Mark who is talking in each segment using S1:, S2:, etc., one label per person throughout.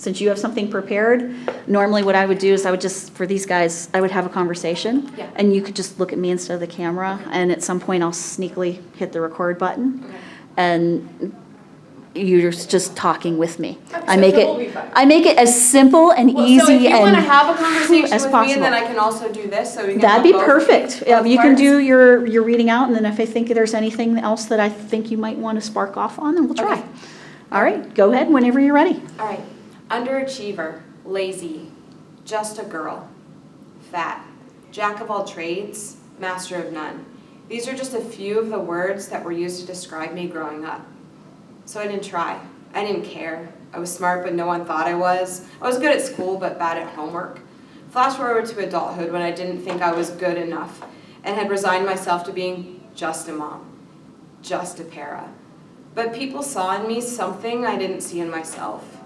S1: since you have something prepared, normally what I would do is I would just, for these guys, I would have a conversation.
S2: Yeah.
S1: And you could just look at me instead of the camera.
S2: Okay.
S1: And at some point, I'll sneakily hit the record button.
S2: Okay.
S1: And you're just talking with me.
S2: Okay,
S1: I
S2: so
S1: make
S2: it will be fun.
S1: I make it as simple and
S2: Well,
S1: easy
S2: so if you want to
S1: and
S2: have a conversation
S1: as
S2: with me,
S1: possible.
S2: and then I can also do this, so we can
S1: That'd
S2: have
S1: be
S2: both-
S1: perfect. Yeah,
S2: both
S1: you can
S2: parts.
S1: do your reading out, and then if I think there's anything else that I think you might want to spark off on, then we'll try.
S2: Okay.
S1: All right, go ahead whenever you're ready.
S2: All right. Underachiever, lazy, just a girl, fat, jack of all trades, master of none. These are just a few of the words that were used to describe me growing up. So I didn't try. I didn't care. I was smart, but no one thought I was. I was good at school, but bad at homework. Flash forward to adulthood when I didn't think I was good enough and had resigned myself to being just a mom, just a para. But people saw in me something I didn't see in myself.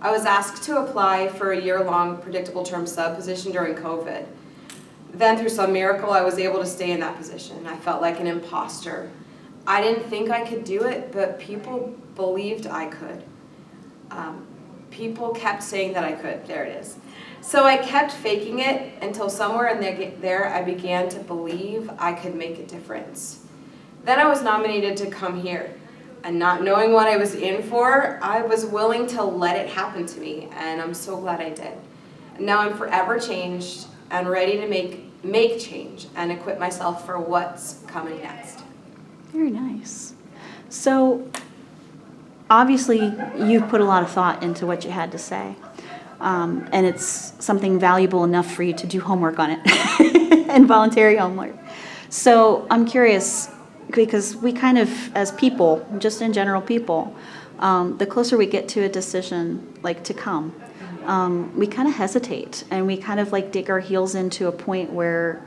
S2: I was asked to apply for a year-long predictable term sub position during COVID. Then through some miracle, I was able to stay in that position. I felt like an imposter. I didn't think I could do it, but people believed I could. People kept saying that I could. There it is. So I kept faking it until somewhere in there I began to believe I could make a difference. Then I was nominated to come here. And not knowing what I was in for, I was willing to let it happen to me, and I'm so glad I did. And now I'm forever changed and ready to make change and equip myself for what's coming next.
S1: Very nice. So obviously you've put a lot of thought into what you had to say. And it's something valuable enough for you to do homework on it and voluntary homework. So I'm curious, because we kind of, as people, just in general people, the closer we get to a decision like to come, we kind of hesitate and we kind of like dig our heels into a point where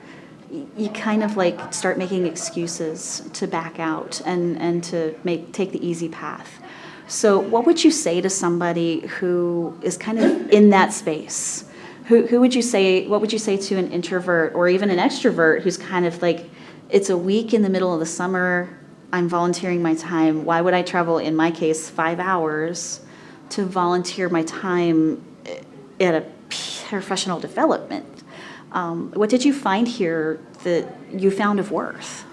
S1: you kind of like start making excuses to back out and to take the easy path. So what would you say to somebody who is kind of in that space? Who would you say, what would you say to an introvert or even an extrovert who's kind of like, it's a week in the middle of the summer, I'm volunteering my time. Why would I travel, in my case, 5 hours to volunteer my time at a professional development? What did you find here that you found of worth?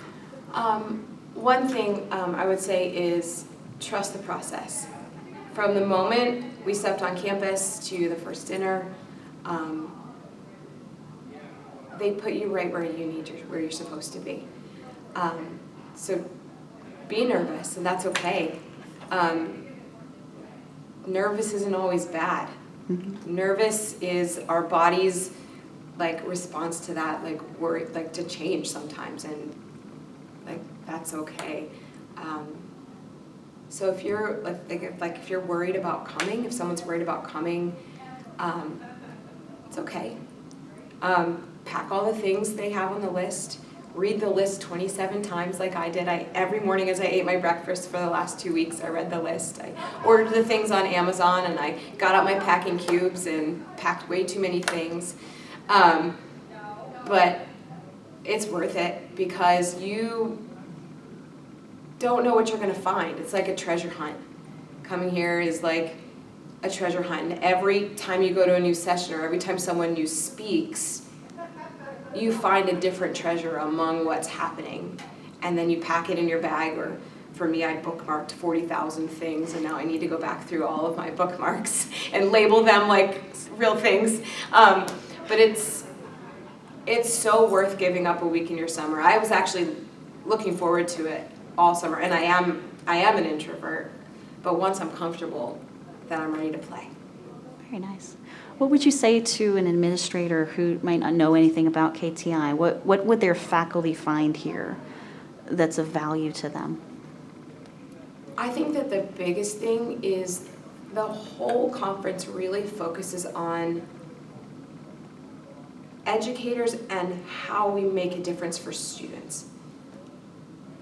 S2: One thing I would say is trust the process. From the moment we stepped on campus to the first dinner, they put you right where where you're supposed to be. So be nervous, and that's okay. Nervous isn't always bad. Mm-hmm. Nervous is our body's like response to that, like worry, like to change sometimes, and like that's okay. So if you're like if you're worried about coming, if someone's worried about coming, it's okay. Pack all the things they have on the list. Read the list 27 times like I did. Every morning as I ate my breakfast for the last 2 weeks, I read the list. I ordered the things on Amazon, and I got out my packing cubes and packed way too many things. But it's worth it because you don't know what you're going to find. It's like a treasure hunt. Coming here is like a treasure hunt. And every time you go to a new session or every time someone new speaks, you find a different treasure among what's happening. And then you pack it in your bag, or for me, I bookmarked 40,000 things, and now I need to go back through all of my bookmarks and label them like real things. But it's so worth giving up a week in your summer. I was actually looking forward to it all summer, and I am an introvert, but once I'm comfortable, then I'm ready to play.
S1: Very nice. What would you say to an administrator who might not know anything about KTI? What would their faculty find here that's of value to them?
S2: I think that the biggest thing is the whole conference really focuses on educators and how we make a difference for students.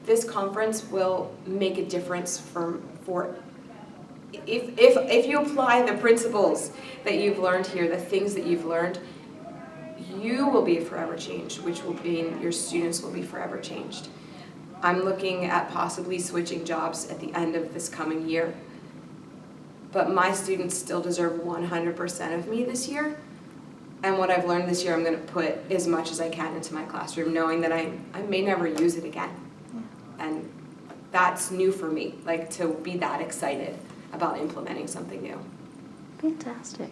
S2: This conference will make a difference for if you apply the principles that you've learned here, the things that you've learned, you will be forever changed, which will mean your students will be forever changed. I'm looking at possibly switching jobs at the end of this coming year. but my students still deserve 100% of me this year. And what I've learned this year, I'm going to put as much as I can into my classroom, knowing that I may never use it again. And that's new for me, like to be that excited about implementing something new.
S1: Fantastic.